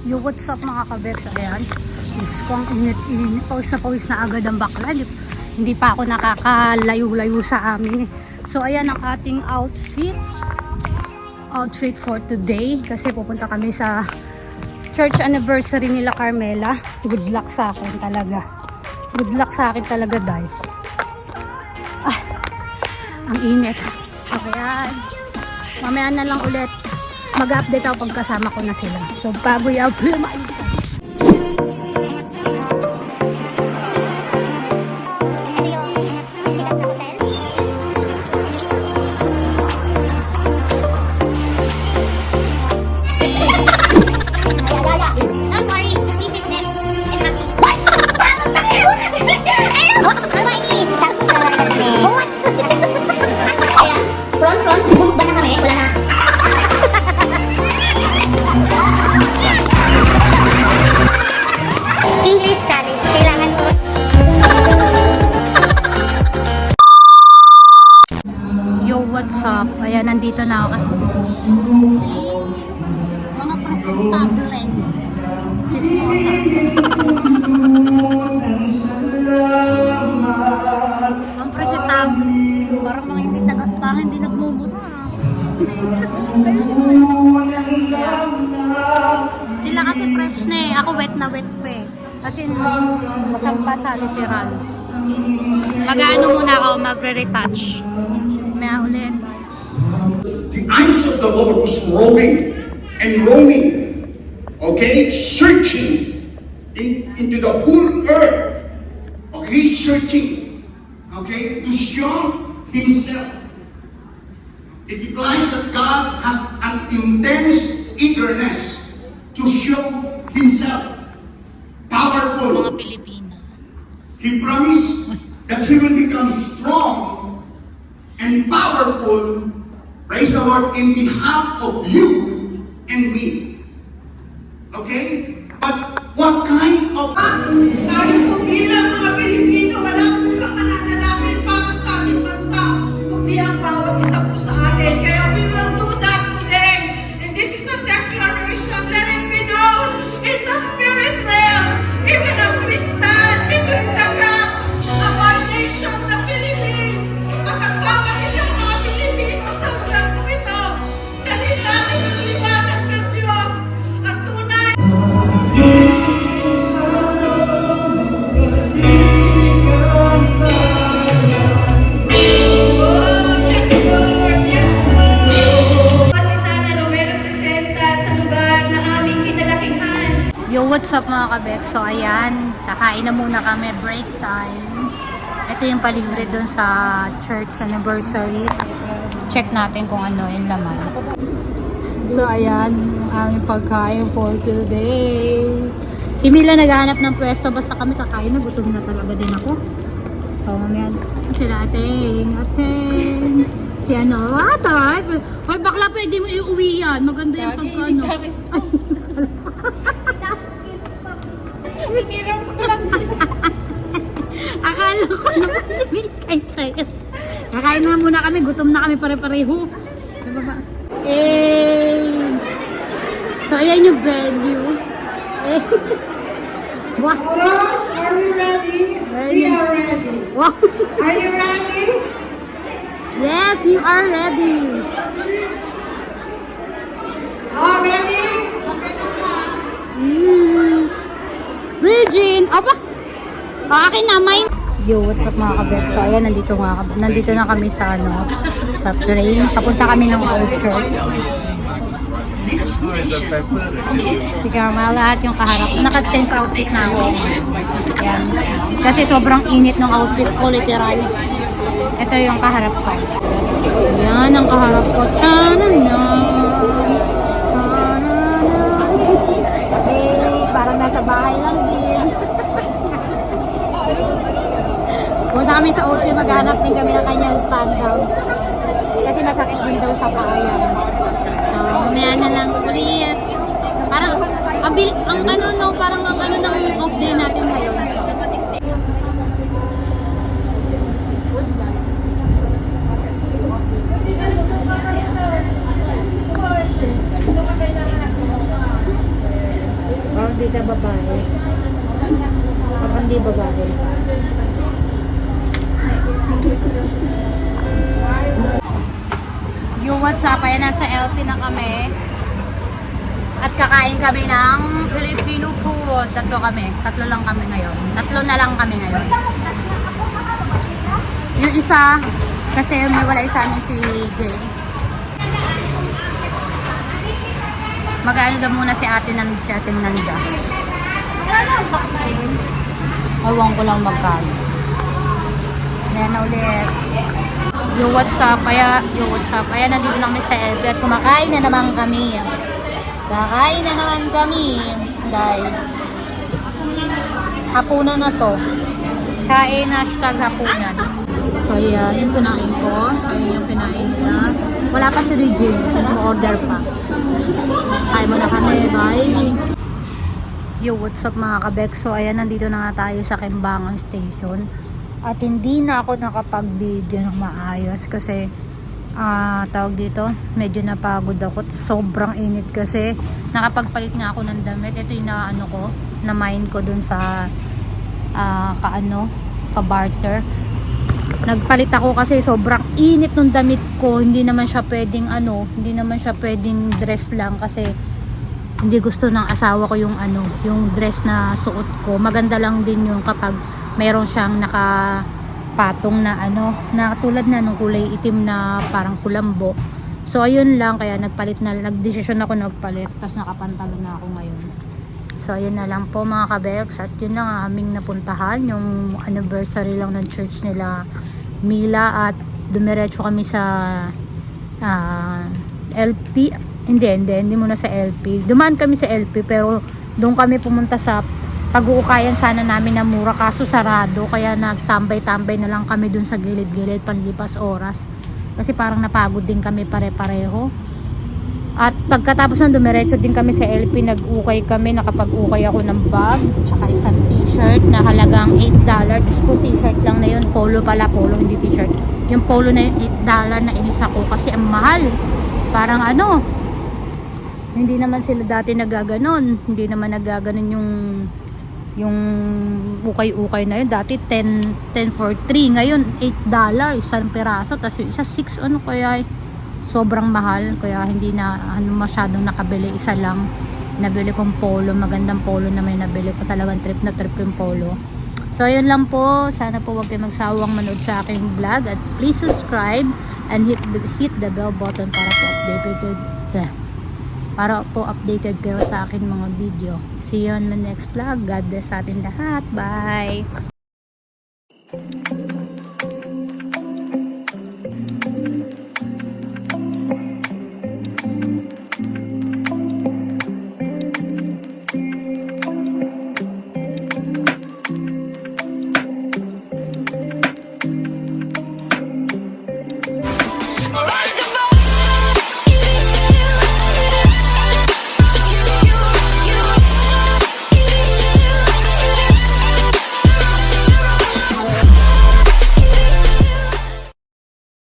Yo, what's up mga kabeks? Ayan. Is kung init, pawis na pawis na agad ang bakla. Hindi pa ako nakakalayo-layo sa amin. So, ayan ang ating outfit. Outfit for today. Kasi pupunta kami sa church anniversary nila Carmela. Good luck sa akin talaga. Good luck sa akin talaga, Day. Ah, ang init. So, ayan. Mamaya na lang ulit. Mag-update ako pag kasama ko na sila. So, bago i-upload, maalit ka. What's up? Ayan, nandito na ako kasi mga presentable chismosa. Ang presentable. Parang hindi nagmumura. Sila kasi fresh na eh. Ako wet na wet pa eh. Kasi masamba sa literal. Mag-ano muna ako, magre-retouch. The eyes of the Lord was roaming and roaming, okay, searching into the whole earth. Okay, searching, okay, to show Himself. It implies that God has an intense eagerness to show Himself powerful. Mga Pilipino. He promised that He will become strong and powerful, praise the Lord, in behalf of you and me. Okay? But what kind of... Tayo po bilang mga Pilipino, walang ibang mananalangin para sa ating bansa, kundi ang bawat isa po sa atin. Kaya we will do that today. And this is a declaration, let it be known in the spirit realm, even as we stand between the gap of our nation, the Philippines, at ang bawat isang mga Pilipino sa lugar po ito. Dali natin ang liwanag ng Diyos at tunay. Yo, what's up mga kabek? So, ayan. Kakain na muna kami. Break time. Ito yung palibre doon sa church anniversary. Check natin kung ano yung laman. So, ayan. Yung aming pagkain for today. Si Mila naghahanap ng pwesto. Basta kami kakain na. Gutom na talaga din ako. So, mamaya. Sila ating. Si ano. Atay. Hoy, bakla pwede mo iuwi yan. Maganda yung pagkano. Akala ko naman sinilkay sa'yo. Kakain na muna kami. Gutom na kami pare-pareho. So, ayan yung venue. Wow. Oros, are we ready? We are ready. Wow. Are you ready? Yes, you are ready. Oh, ready? Okay na ka. Yes. Regine! Aba! Akin na, may... Yo, what's up mga kabek? So, ayan, nandito na kami sa, sa train. Papunta kami ng culture. Si Carmela at yung kaharap. Naka-change outfit na ako. Ayan. Kasi sobrang init ng outfit ko, literal. Ito yung kaharap ko. Ayan, ang kaharap ko. Parang nasa bahay lang din. Punta kami sa Ocho, maghanap din kami ng kanyang sandals. Kasi masakit din daw sa paa yan. So, mamaya na lang ulit. Parang, parang ang ano ng off day natin ngayon. hindi ka babae. Baka hindi babae. Yung what's up, ayan, nasa LP na kami. At kakain kami ng Filipino food. Tatlo lang kami ngayon. Tatlo na lang kami ngayon. Yung isa, kasi may wala sa amin si Jay. Mag-ano daw muna si ate Nanda. Ewan ko lang magkano. Ayan na ulit. Yung what's up, ayan, nandito na kami sa LP at kumakain na naman kami. Kakain na naman kami. Dahil hapunan na to. Kain hashtag hapunan. So yeah, yung pinain ko. Ayun yung pinain nila. Wala pa si Regine. Order pa. Kain mo na kami. Bye! Yo, what's up mga kabek? So ayan, nandito na nga tayo sa Kimbangan Station. At hindi na ako nakapag-video ng maayos kasi tawag dito, medyo napagod ako. Sobrang init kasi nakapagpalit nga ako ng damit. Ito yung na-mine ko dun sa ka-barter. Nagpalit ako kasi sobrang init ng damit ko. Hindi naman siya pwedeng dress lang kasi hindi gusto ng asawa ko yung yung dress na suot ko. Maganda lang din yung kapag mayroon siyang nakapatong na na tulad na nung kulay itim na parang kulambo. So ayun lang, kaya nagdesisyon ako nagpalit, tapos nakapantalo na ako ngayon. So ayun na lang po mga kabeks, at yun lang ang aming napuntahan, yung anniversary lang ng church nila Mila, at dumiretso kami sa LP. Hindi muna sa LP. Dumaan kami sa LP, pero doon kami pumunta sa pag-uukayan sana namin na mura, kaso sarado, kaya nagtambay-tambay na lang kami dun sa gilid-gilid panlipas oras kasi parang napagod din kami pare-pareho. At pagkatapos nun, dumiretso din kami sa LP, nag-ukay kami, nakapag-ukay ako ng bag tsaka isang t-shirt na halagang $8. Diyos ko, t-shirt lang na yun, polo, hindi t-shirt. Yung polo na yun, $8 na inis ako kasi ang mahal. Parang hindi naman sila dati nagaganon, hindi naman nagaganon yung ukay-ukay na yun. Dati 10 for 3, ngayon $8 isang piraso, tapos yung isa 6, kaya sobrang mahal, kaya hindi na masyadong nakabili. Isa lang nabili kong polo, magandang polo na may nabili ko, talagang trip na trip yung polo. So ayun lang po, sana po wag kayo magsawang manood sa aking vlog, at please subscribe and hit the bell button para po updated kayo sa akin mga video. See you on my next vlog. God bless sa atin lahat. Bye!